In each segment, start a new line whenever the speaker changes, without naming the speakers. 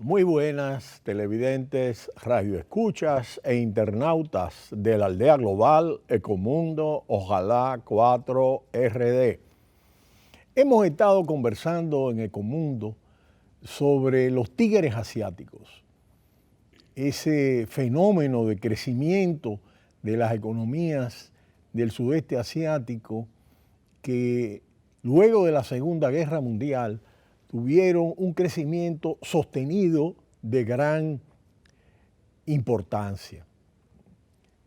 Muy buenas televidentes, radioescuchas e internautas de la aldea global Ecomundo, ojalá 4RD. Hemos estado conversando en Ecomundo sobre los tigres asiáticos, ese fenómeno de crecimiento de las economías del sudeste asiático que luego de la Segunda Guerra Mundial tuvieron un crecimiento sostenido de gran importancia.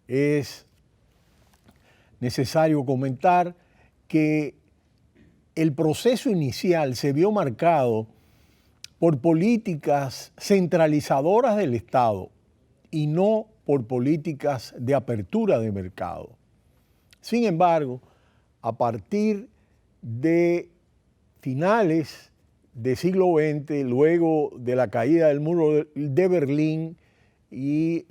Es necesario comentar que el proceso inicial se vio marcado por políticas centralizadoras del Estado y no por políticas de apertura de mercado. Sin embargo, a partir de finales del siglo XX, luego de la caída del muro de Berlín y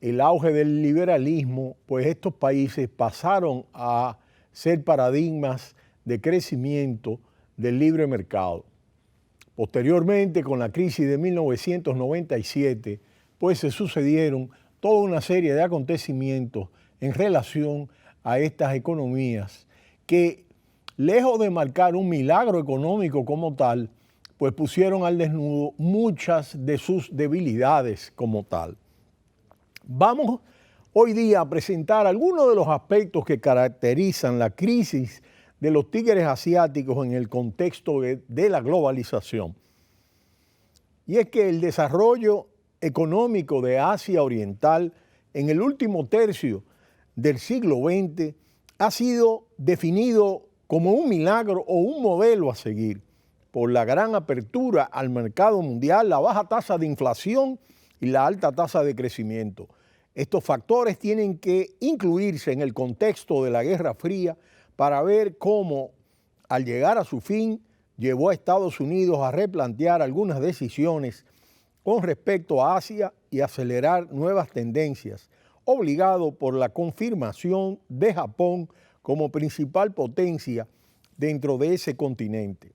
el auge del liberalismo, pues estos países pasaron a ser paradigmas de crecimiento del libre mercado. Posteriormente, con la crisis de 1997, pues se sucedieron toda una serie de acontecimientos en relación a estas economías que, lejos de marcar un milagro económico como tal, pues pusieron al desnudo muchas de sus debilidades como tal. Vamos hoy día a presentar algunos de los aspectos que caracterizan la crisis de los tigres asiáticos en el contexto de la globalización. Y es que el desarrollo económico de Asia Oriental en el último tercio del siglo XX ha sido definido como un milagro o un modelo a seguir por la gran apertura al mercado mundial, la baja tasa de inflación y la alta tasa de crecimiento. Estos factores tienen que incluirse en el contexto de la Guerra Fría para ver cómo, al llegar a su fin, llevó a Estados Unidos a replantear algunas decisiones con respecto a Asia y acelerar nuevas tendencias, obligado por la confirmación de Japón como principal potencia dentro de ese continente.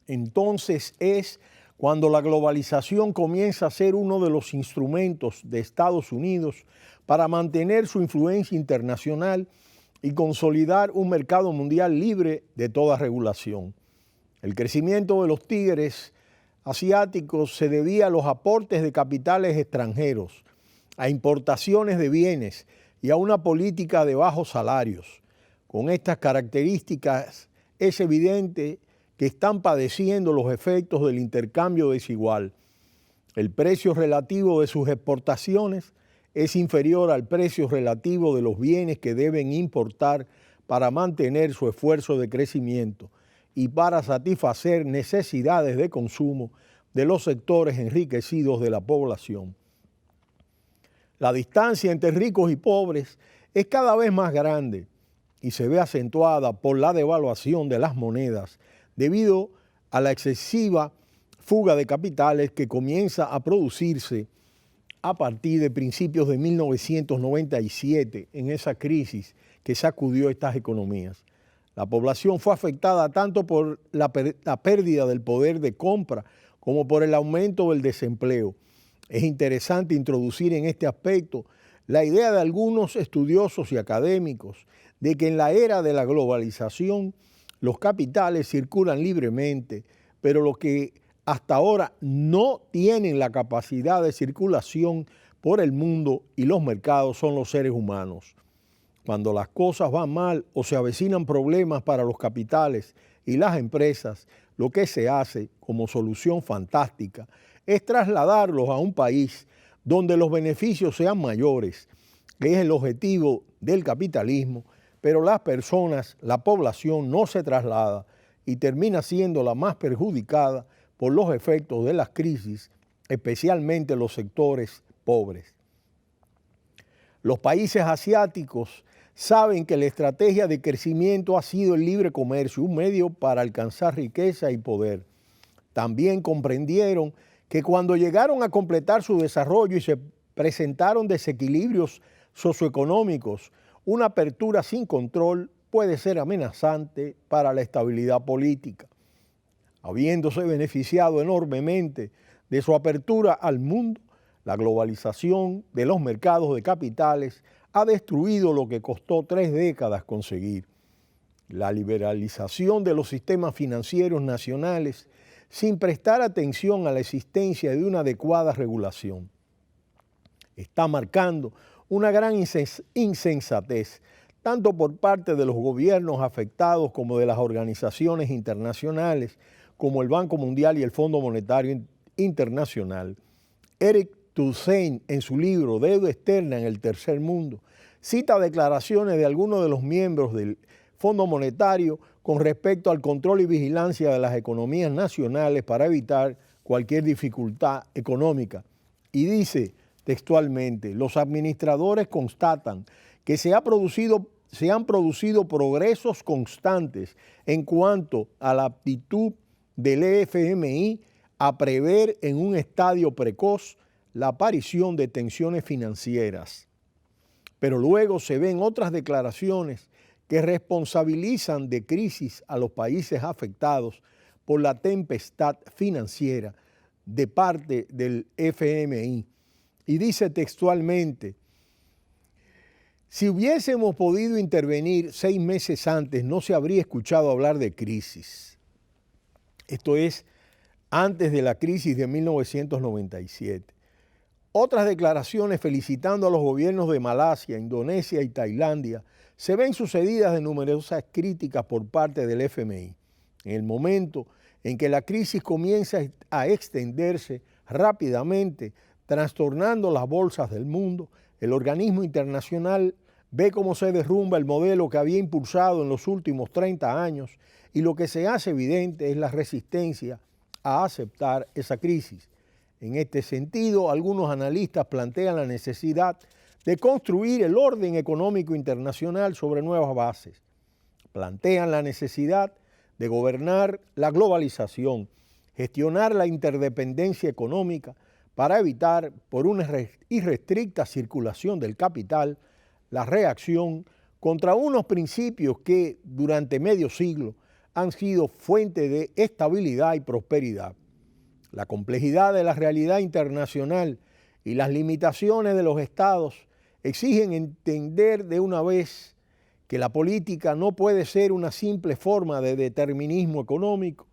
Entonces es cuando la globalización comienza a ser uno de los instrumentos de Estados Unidos para mantener su influencia internacional y consolidar un mercado mundial libre de toda regulación. El crecimiento de los tigres asiáticos se debía a los aportes de capitales extranjeros, a importaciones de bienes y a una política de bajos salarios. Con estas características es evidente que están padeciendo los efectos del intercambio desigual. El precio relativo de sus exportaciones es inferior al precio relativo de los bienes que deben importar para mantener su esfuerzo de crecimiento y para satisfacer necesidades de consumo de los sectores enriquecidos de la población. La distancia entre ricos y pobres es cada vez más grande y se ve acentuada por la devaluación de las monedas debido a la excesiva fuga de capitales que comienza a producirse a partir de principios de 1997 en esa crisis que sacudió estas economías. La población fue afectada tanto por la pérdida del poder de compra como por el aumento del desempleo. Es interesante introducir en este aspecto la idea de algunos estudiosos y académicos de que en la era de la globalización los capitales circulan libremente, pero los que hasta ahora no tienen la capacidad de circulación por el mundo y los mercados son los seres humanos. Cuando las cosas van mal o se avecinan problemas para los capitales y las empresas, lo que se hace como solución fantástica es trasladarlos a un país donde los beneficios sean mayores, que es el objetivo del capitalismo, pero las personas, la población no se traslada y termina siendo la más perjudicada por los efectos de las crisis, especialmente los sectores pobres. Los países asiáticos saben que la estrategia de crecimiento ha sido el libre comercio, un medio para alcanzar riqueza y poder. También comprendieron que cuando llegaron a completar su desarrollo y se presentaron desequilibrios socioeconómicos, una apertura sin control puede ser amenazante para la estabilidad política. Habiéndose beneficiado enormemente de su apertura al mundo, la globalización de los mercados de capitales ha destruido lo que costó 3 décadas conseguir: la liberalización de los sistemas financieros nacionales sin prestar atención a la existencia de una adecuada regulación. Está marcando una gran insensatez, tanto por parte de los gobiernos afectados como de las organizaciones internacionales, como el Banco Mundial y el Fondo Monetario Internacional. Eric Toussaint, en su libro Deuda externa en el tercer mundo, cita declaraciones de algunos de los miembros del Fondo Monetario con respecto al control y vigilancia de las economías nacionales para evitar cualquier dificultad económica. Y dice textualmente: los administradores constatan que se han producido progresos constantes en cuanto a la aptitud del FMI a prever en un estadio precoz la aparición de tensiones financieras. Pero luego se ven otras declaraciones que responsabilizan de crisis a los países afectados por la tempestad financiera de parte del FMI. Y dice textualmente: si hubiésemos podido intervenir 6 meses antes, no se habría escuchado hablar de crisis. Esto es antes de la crisis de 1997. Otras declaraciones felicitando a los gobiernos de Malasia, Indonesia y Tailandia se ven sucedidas de numerosas críticas por parte del FMI. En el momento en que la crisis comienza a extenderse rápidamente, trastornando las bolsas del mundo, el organismo internacional ve cómo se derrumba el modelo que había impulsado en los últimos 30 años y lo que se hace evidente es la resistencia a aceptar esa crisis. En este sentido, algunos analistas plantean la necesidad de construir el orden económico internacional sobre nuevas bases. Plantean la necesidad de gobernar la globalización, gestionar la interdependencia económica para evitar, por una irrestricta circulación del capital, la reacción contra unos principios que durante medio siglo han sido fuente de estabilidad y prosperidad. La complejidad de la realidad internacional y las limitaciones de los estados exigen entender de una vez que la política no puede ser una simple forma de determinismo económico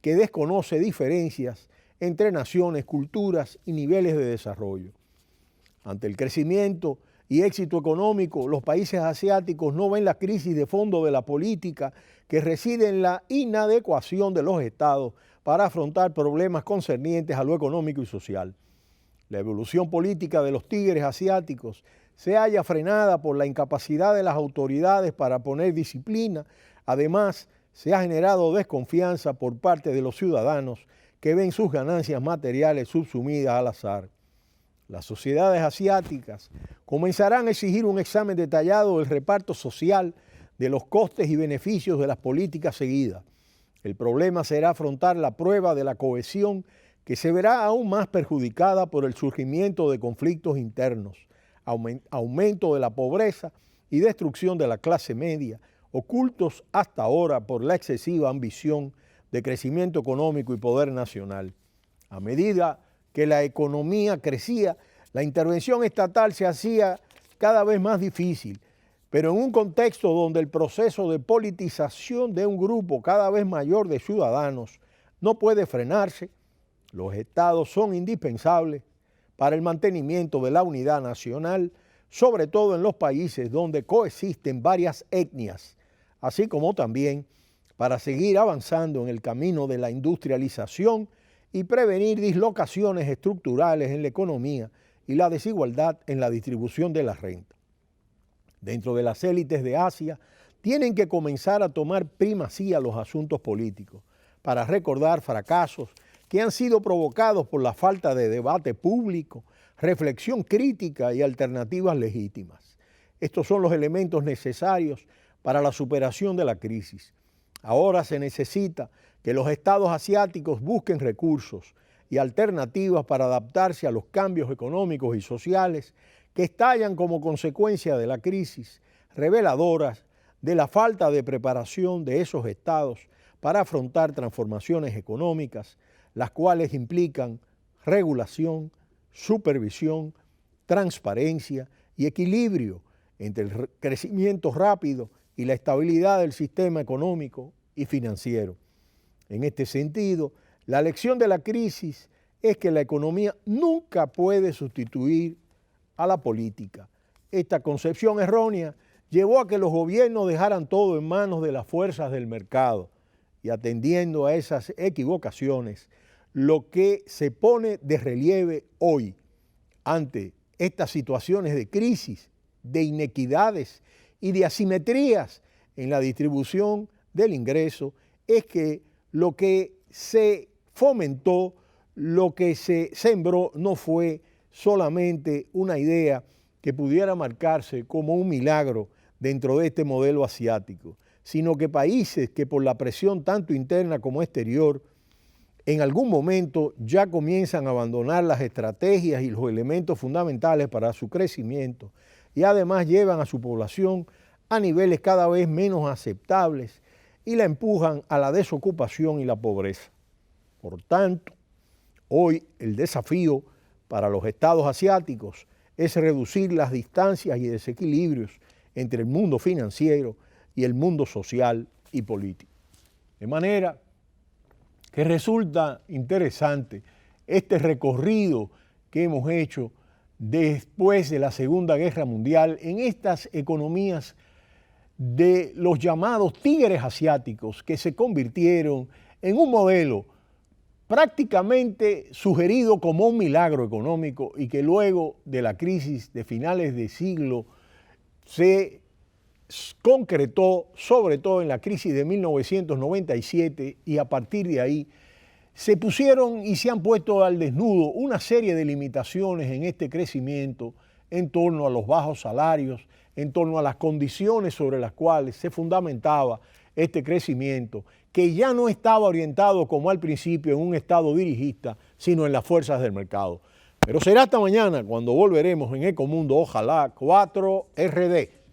que desconoce diferencias entre naciones, culturas y niveles de desarrollo. Ante el crecimiento y éxito económico, los países asiáticos no ven la crisis de fondo de la política que reside en la inadecuación de los estados para afrontar problemas concernientes a lo económico y social. La evolución política de los tigres asiáticos se halla frenada por la incapacidad de las autoridades para poner disciplina. Además, se ha generado desconfianza por parte de los ciudadanos que ven sus ganancias materiales subsumidas al azar. Las sociedades asiáticas comenzarán a exigir un examen detallado del reparto social, de los costes y beneficios de las políticas seguidas. El problema será afrontar la prueba de la cohesión, que se verá aún más perjudicada por el surgimiento de conflictos internos, aumento de la pobreza y destrucción de la clase media, ocultos hasta ahora por la excesiva ambición de crecimiento económico y poder nacional. A medida que la economía crecía, la intervención estatal se hacía cada vez más difícil, pero en un contexto donde el proceso de politización de un grupo cada vez mayor de ciudadanos no puede frenarse, los estados son indispensables para el mantenimiento de la unidad nacional, sobre todo en los países donde coexisten varias etnias, así como también para seguir avanzando en el camino de la industrialización y prevenir dislocaciones estructurales en la economía y la desigualdad en la distribución de la renta. Dentro de las élites de Asia, tienen que comenzar a tomar primacía los asuntos políticos para recordar fracasos que han sido provocados por la falta de debate público, reflexión crítica y alternativas legítimas. Estos son los elementos necesarios para la superación de la crisis. Ahora se necesita que los estados asiáticos busquen recursos y alternativas para adaptarse a los cambios económicos y sociales que estallan como consecuencia de la crisis, reveladoras de la falta de preparación de esos estados para afrontar transformaciones económicas, las cuales implican regulación, supervisión, transparencia y equilibrio entre el crecimiento rápido y la estabilidad del sistema económico y financiero. En este sentido, la lección de la crisis es que la economía nunca puede sustituir a la política. Esta concepción errónea llevó a que los gobiernos dejaran todo en manos de las fuerzas del mercado y atendiendo a esas equivocaciones, lo que se pone de relieve hoy ante estas situaciones de crisis, de inequidades y de asimetrías en la distribución del ingreso es que lo que se fomentó, lo que se sembró no fue solamente una idea que pudiera marcarse como un milagro dentro de este modelo asiático, sino que países que por la presión tanto interna como exterior en algún momento ya comienzan a abandonar las estrategias y los elementos fundamentales para su crecimiento y además llevan a su población a niveles cada vez menos aceptables y la empujan a la desocupación y la pobreza. Por tanto, hoy el desafío para los estados asiáticos es reducir las distancias y desequilibrios entre el mundo financiero y el mundo social y político. De manera que resulta interesante este recorrido que hemos hecho después de la Segunda Guerra Mundial en estas economías de los llamados tigres asiáticos que se convirtieron en un modelo prácticamente sugerido como un milagro económico y que luego de la crisis de finales de siglo se concretó sobre todo en la crisis de 1997 y a partir de ahí se pusieron y se han puesto al desnudo una serie de limitaciones en este crecimiento en torno a los bajos salarios, en torno a las condiciones sobre las cuales se fundamentaba este crecimiento, que ya no estaba orientado como al principio en un estado dirigista, sino en las fuerzas del mercado. Pero será hasta mañana cuando volveremos en Ecomundo, ojalá 4RD.